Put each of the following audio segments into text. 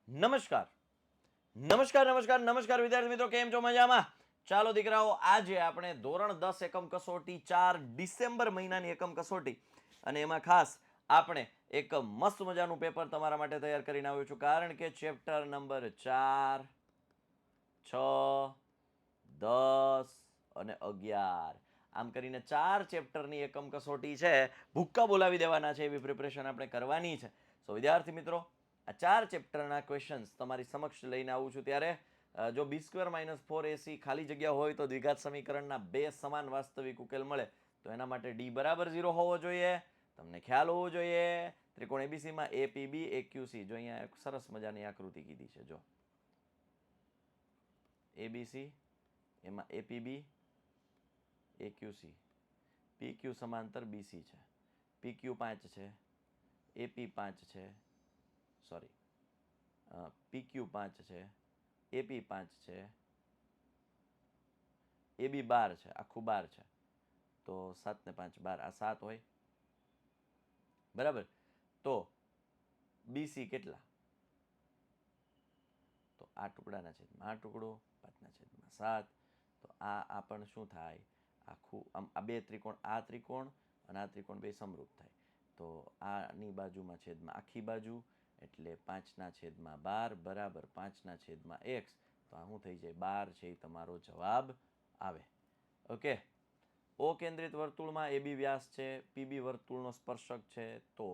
નમસ્કાર નમસ્કાર નમસ્કાર નમસ્કાર વિદ્યાર્થી મિત્રો, કેમ છો? મજામાં? ચાલો દીકરાઓ, આજે આપણે ધોરણ 10 એકમ કસોટી 4 ડિસેમ્બર મહિનાની એકમ કસોટી, અને એમાં ખાસ આપણે એક મસ્ત મજાનું પેપર તમારા માટે તૈયાર કરીને આવ્યો છું, કારણ કે ચેપ્ટર નંબર 4, 6, 10 અને 11 આમ કરીને 4 ચેપ્ટરની એકમ કસોટી છે. ભૂક્કા બોલાવી દેવાના છે એવી પ્રિપરેશન આપણે કરવાની છે. સો વિદ્યાર્થી મિત્રો, આ 4 ચેપ્ટરના ક્વેશ્ચન્સ તમારી સમક્ષ લઈને આવું છું. ત્યારે જો b² - 4ac ખાલી જગ્યા હોય તો દ્વિઘાત સમીકરણના બે સમાન વાસ્તવિક ઉકેલ મળે તો એના માટે d બરાબર 0 હોવો જોઈએ. તમને ખ્યાલ હોવો જોઈએ ત્રિકોણ એબીસીમાં apb aqc, જો અહીંયા એક સરસ મજાની આકૃતિ કીધી છે. જો એબીસી, એમાં apb aqc, pq સમાંતર bc છે, pq 5 છે, ap 5 છે, સોરી pq 5 છે, ap 5 છે, ab 12 છે, આખું 12 છે, તો 7 ને 5 12, આ 7 હોય બરાબર. તો bc કેટલા? તો આ ટુકડાના છેદમાં આ ટુકડો, 5 ના છેદમાં 7, તો આ પણ શું થાય? આખું આમ આ બે ત્રિકોણ, આ ત્રિકોણ અને આ ત્રિકોણ બે સમરૂપ થાય, તો આની બાજુમાં છેદમાં આખી બાજુ, એટલે 5/12 બરાબર 5/x, તો આ શું થઈ જાય? 12 છે એ તમારો જવાબ આવે. ઓકે. ઓ કેન્દ્રિત વર્તુળમાં AB વ્યાસ છે, PB વર્તુળનો સ્પર્શક છે, તો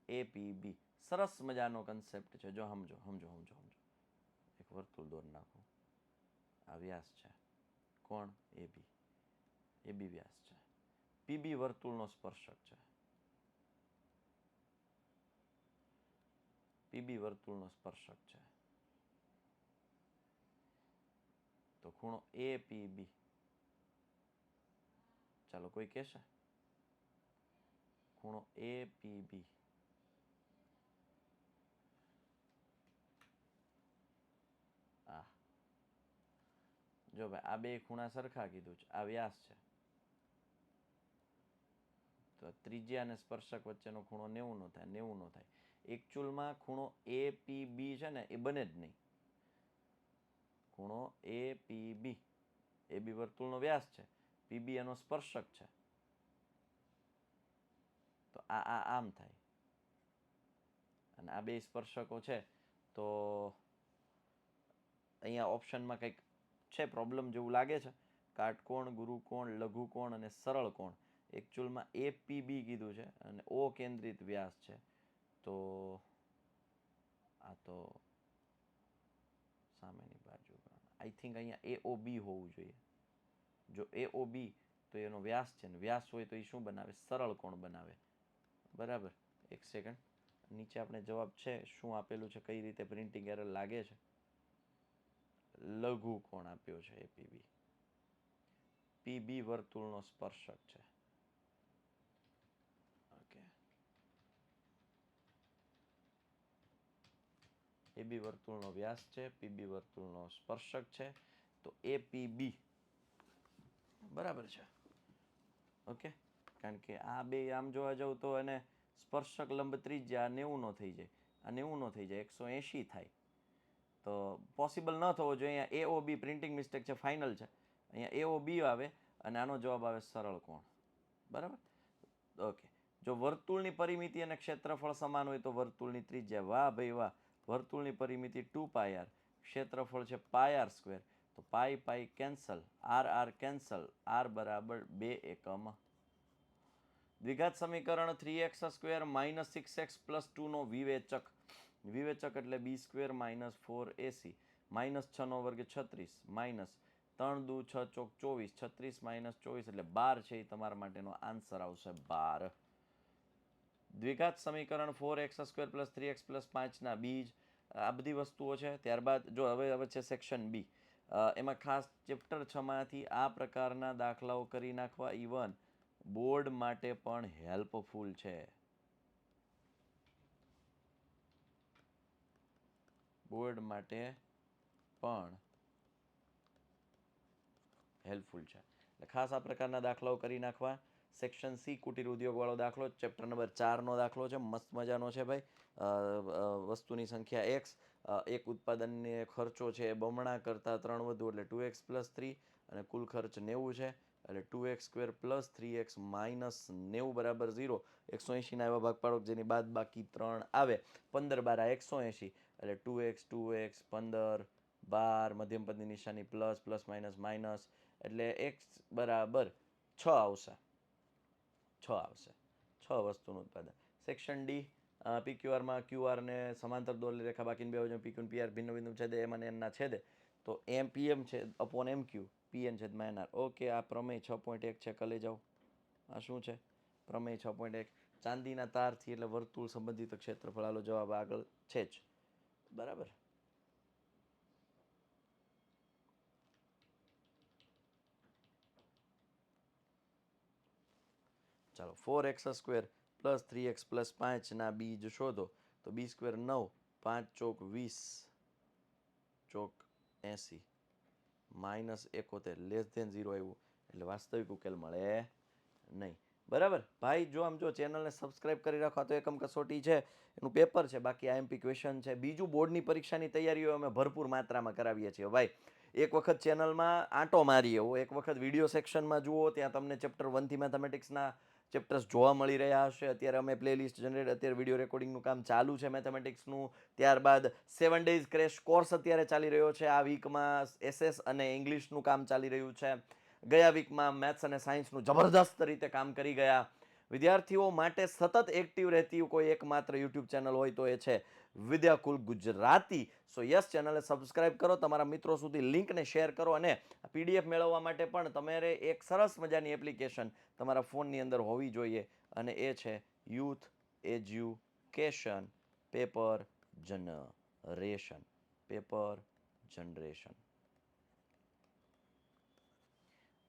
APB. સરસ મજાનો કન્સેપ્ટ છે. જો સમજો સમજો સમજો સમજો, એક વર્તુળ દોરી નાખો. આ વ્યાસ છે, કોણ? AB. AB વ્યાસ છે, PB વર્તુળનો સ્પર્શક છે, PB વર્તુળનો સ્પર્શક છે, તો ખૂણો APB. ચાલો, કોઈ કહેશે? ખૂણો APB આ જો ભાઈ, આ બે ખૂણા સરખા કીધું છે, આ વ્યાસ છે, તો ત્રિજ્યા અને સ્પર્શક વચ્ચેનો ખૂણો 90 નો થાય, 90 નો થાય. એકચ્યુઅલમાં ખૂણો APB છે ને, એ બને જ નહીં. ખૂણો APB, AB વર્તુળનો વ્યાસ છે, PB એનો સ્પર્શક છે, તો આ આમ થાય, અને આ બે સ્પર્શકો છે. તો અહીંયા ઓપ્શનમાં કંઈક છે, પ્રોબ્લેમ જેવું લાગે છે. કાટકોણ, ગુરુકોણ, લઘુકોણ અને સરળ કોણ. એકચ્યુઅલમાં APB કીધું છે અને O કેન્દ્રિત વ્યાસ છે, તો આ તો સામેની બાજુ, આઈ થિંક અહીંયા AOB હોવું જોઈએ. જો AOB, તો એનો વ્યાસ છે, ને વ્યાસ હોય તો એ શું બનાવે? સરળ કોણ બનાવે. બરાબર. એક સેકન્ડ, નીચે આપણે જવાબ છે શું આપેલું છે, કઈ રીતે પ્રિન્ટિંગ એરર લાગે છે. લઘુ કોણ આપ્યો છે APB. PB વર્તુળનો સ્પર્શક છે. ઓકે, AB વર્તુળનો વ્યાસ છે, PB વર્તુળનો સ્પર્શક છે, તો APB બરાબર છે. ઓકે, કારણ કે આ બે આમ જોવા જાવ તો એને સ્પર્શક લંબ ત્રિજ્યા 90 નો થઈ જાય, આ 90 નો થઈ જાય, 180 થાય, તો પોસિબલ ન થવો જોઈએ. અહીંયા AOB પ્રિન્ટિંગ મિસ્ટેક છે, ફાઇનલ છે. અહીંયા AOB આવે અને આનો જવાબ આવે સરળ કોણ. બરાબર. ઓકે. જો વર્તુળની પરિમિતિ અને ક્ષેત્રફળ સમાન હોય તો વર્તુળની ત્રિજ્યા, વાહ ભાઈ વાહ, વર્તુળની પરિમિતિ 2πr, ક્ષેત્રફળ છે πr², તો pi pi cancel, r cancel, r બરાબર 2 એકમ. દ્વિઘાત સમીકરણ 3x² - 6x + 2 નો વિવેચક. વિવેચક એટલે b² - 4ac, -6² 36, -3 દુ 6 ચોક 24, 36 - 24 એટલે 12 છે, એ તમારા માટેનો આન્સર આવશે 12. દ્વિઘાત સમીકરણ 4x² + 3x + 5 ના બીજ. આ બધી વસ્તુઓ છે. ત્યારબાદ જો હવે છે સેક્શન બી. એમાં ખાસ ચેપ્ટર 6 માંથી આ પ્રકારના દાખલાઓ કરી નાખવા ઇવન બોર્ડ માટે પણ હેલ્પફુલ છે. બોર્ડ માટે પણ હેલ્પફુલ છે, એટલે ખાસ આ પ્રકારના દાખલાઓ કરી નાખવા. સેક્શન સી કુટીર ઉદ્યોગવાળો દાખલો, ચેપ્ટર નંબર 4નો દાખલો છે, મસ્ત મજાનો છે ભાઈ. વસ્તુની સંખ્યા એક્સ, એક ઉત્પાદનને ખર્ચો છે એ બમણા કરતાં 3 વધુ એટલે 2x + 3 અને કુલ ખર્ચ 90 છે એટલે 2x² + 3x - 90 = 0. 180ના એવા ભાગ પાડો જેની બાદ બાકી 3 આવે. 15 12 180 એટલે 2x 2x 15 12 મધ્યમ પદની નિશાની પ્લસ પ્લસ માઇનસ માઇનસ એટલે x બરાબર 6 આવશે. 6 આવશે. 6 વસ્તુનું ઉત્પાદન. સેક્શન ડી PQRમાં QRને સમાંતર દોરેલી રેખા બાકીની બે બાજુ PQ અને PR ભિન્ન બિંદુ છેદે M અને N ના છેદે તો M PM છે અપોન MQ PN છેદમાં NR. ઓકે, આ પ્રમેય 6.1 છે. કલે જાઓ. આ શું છે? પ્રમેય 6.1. ચાંદીના તારથી એટલે વર્તુળ સંબંધિત ક્ષેત્રફળ. હાલો જવાબ આગળ છે જ. બરાબર. ચાલો 4x² + 3x + 5 ના બીજ શોધો તો b² 9 5 ચોક 20 ચોક 80 -71 લેસ ધેન 0 આવ્યું એટલે વાસ્તવિક ઉકેલ મળે નહીં. બરાબર ભાઈ, જો આમ જો ચેનલને સબસ્ક્રાઇબ કરી રાખો તો એકમ કસોટી છે એનું પેપર છે, બાકી આઈએમપી ક્વેશ્ચન છે. બીજું બોર્ડની પરીક્ષાની તૈયારીઓ અમે ભરપૂર માત્રામાં કરાવીએ છીએ ભાઈ. એક વખત ચેનલમાં આંટો મારી આવો, એક વખત વિડીયો સેક્શનમાં જુઓ, ત્યાં તમને ચેપ્ટર 1 થી મેથેમેટિક્સના ચેપ્ટર્સ જોવા મળી રહ્યા હશે. અત્યારે અમે પ્લેલિસ્ટ જનરેટ, અત્યારે વિડીયો રેકોર્ડિંગનું કામ ચાલુ છે મેથેમેટિક્સનું. ત્યારબાદ 7 ડેઝ ક્રેશ કોર્સ અત્યારે ચાલી રહ્યો છે. આ વીકમાં SS અને ઇંગ્લિશનું કામ ચાલી રહ્યું છે. ગયા વીકમાં મેથ્સ અને સાયન્સનું જબરદસ્ત રીતે કામ કરી ગયા. વિદ્યાર્થીઓ માટે સતત એક્ટિવ રહેતી કોઈ એકમાત્ર યુટ્યુબ ચેનલ હોય તો એ છે વિદ્યાકુલ ગુજરાતી. સો યસ, ચેનલને સબસ્ક્રાઇબ કરો, તમારા મિત્રો સુધી લિંકને શેર કરો અને PDF મેળવવા માટે પણ તમારે એક સરસ મજાની એપ્લિકેશન તમારા ફોનની અંદર હોવી જોઈએ અને એ છે youth education paper generation. Paper generation.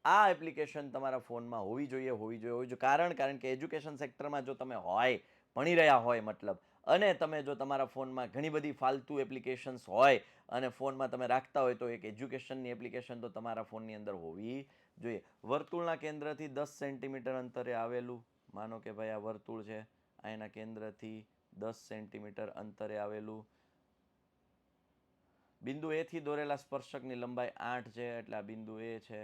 આ એપ્લિકેશન તમારા ફોનમાં હોવી જોઈએ. કારણ કે એજ્યુકેશન સેક્ટરમાં જો તમે હોય, ભણી રહ્યા હોય મતલબ, અને તમે જો તમારા ફોનમાં ઘણી બધી ફાલતુ એપ્લિકેશન્સ હોય અને ફોનમાં તમે રાખતા હોય તો એક એજ્યુકેશનની એપ્લિકેશન તો તમારા ફોનની અંદર હોવી જોઈએ. વર્તુળના કેન્દ્રથી 10 સેન્ટીમીટર અંતરે આવેલું, માનો કે ભાઈ આ વર્તુળ છે, આ એના કેન્દ્રથી 10 સેન્ટીમીટર અંતરે આવેલું બિંદુ એ થી દોરેલા સ્પર્શકની લંબાઈ 8 છે એટલે આ બિંદુ એ છે,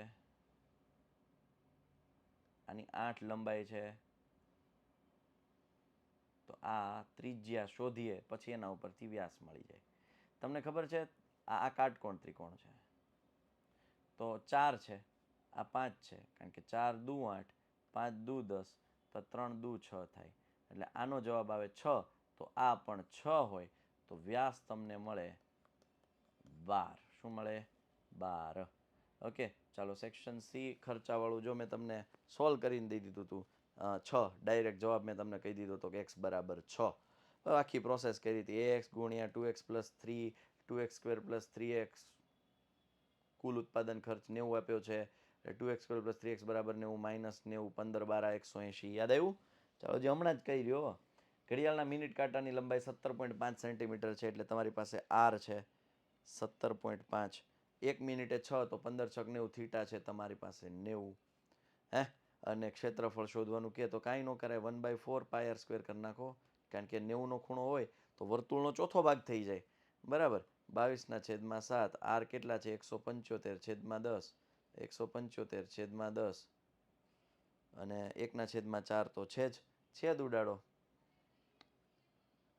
આની 8 લંબાઈ છે. તો આ ત્રિજ્યા શોધીએ પછી એના ઉપરથી વ્યાસ મળી જાય. તમને ખબર છે આ કાટકોણ ત્રિકોણ છે તો 4 છે, આ 5 છે, કારણ કે 4 દુ 8 5 દુ 10 તો 3 દુ 6 થાય એટલે આનો જવાબ આવે 6. તો આ પણ 6 હોય તો વ્યાસ તમને મળે 12. શું મળે? 12. ઓકે, ચાલો સેક્શન સી ખર્ચાવાળું જો મેં તમને સોલ્વ કરીને દઈ દીધું હતું 6 ડાયરેક્ટ જવાબ મેં તમને કહી દીધો હતો કે x બરાબર 6. આખી પ્રોસેસ કરી હતી. ax ગુણ્યા 2x + 3 2x² + 3x કુલ ઉત્પાદન ખર્ચ 90 આપ્યો છે એટલે 2x² + 3x બરાબર 90 - 90 15 12 180. યાદ આવ્યું? ચાલો જે હમણાં જ કહી રહ્યો. ઘડિયાળના મિનિટ કાંટાની લંબાઈ 17.5 સેન્ટીમીટર છે એટલે તમારી પાસે r છે 17.5. 1 મિનિટે 6 તો 15 6 90 થીટા છે તમારી પાસે 90. હે, અને ક્ષેત્રફળ શોધવાનું કહે તો કાંઈ ન કરાય, 1/4 πr² કરી નાખો, કારણ કે 90નો ખૂણો હોય તો વર્તુળનો ચોથો ભાગ થઈ જાય. બરાબર. 22/7. r કેટલા છે? 175/10. 175/10 અને 1/4 તો છે જ. છેદ ઉડાડો.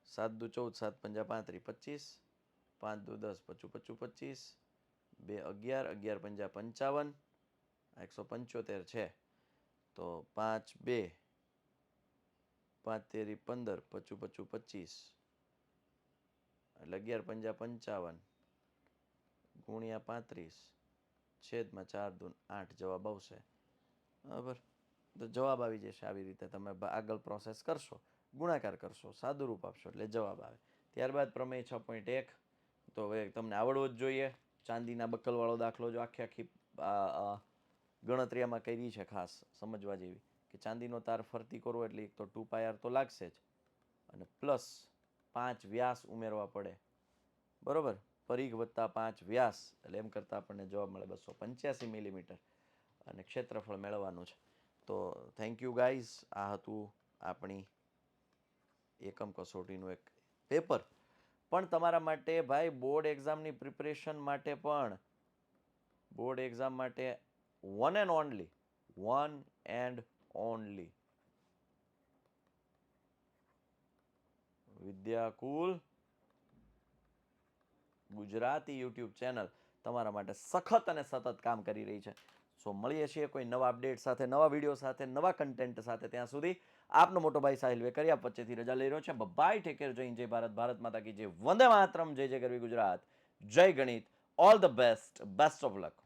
7 દુ 14 7 5 35 5 દુ 10 25 25 2 11 11 5 55 175 છે તો 5 2 5 તેરી 15 25 25 25 એટલે 11 5 55 ગુણ્યા 35 છેદમાં 4 દુ 8 જવાબ આવશે. બરાબર. તો જવાબ આવી જશે. આવી રીતે તમે આગળ પ્રોસેસ કરશો, ગુણાકાર કરશો, સાદું રૂપ આપશો એટલે જવાબ આવે. ત્યારબાદ પ્રમેય 6.1 તો હવે તમને આવડવો જ જોઈએ. ચાંદીના બકલવાળો દાખલો જો આખી ગણતરીમાં કરી છે, ખાસ સમજવા જેવી કે ચાંદીનો તાર ફરતી કરવો એટલે એક તો 2πr તો લાગશે જ અને પ્લસ 5 વ્યાસ ઉમેરવા પડે. બરોબર. પરિઘ વત્તા 5 વ્યાસ એટલે એમ કરતાં આપણને જવાબ મળે 285 મિલીમીટર અને ક્ષેત્રફળ મેળવવાનું છે. તો થેન્ક યુ ગાઈઝ. આ હતું આપણી એકમ કસોટીનું એક પેપર. પણ તમારા માટે ભાઈ બોર્ડ એક્ઝામની પ્રિપરેશન માટે પણ બોર્ડ એક્ઝામ માટે one and only Vidyakul Gujarati YouTube channel તમારા માટે સખત અને સતત કામ કરી રહી છે. સો મળીએ છીએ કોઈ નવા અપડેટ સાથે, નવા વિડીયો સાથે, નવા કન્ટેન્ટ સાથે. ત્યાં સુધી આપનો મોટો ભાઈ સાહિલ વેકરિયા વચ્ચેથી રજા લઈ રહ્યો છે. બાય, ટેક કેર, જય હિન્દ, જય ભારત, ભારત માતા કી જય, વંદે માતરમ, જય જય ગરવી ગુજરાત, જય ગણિત, all the best, best of luck.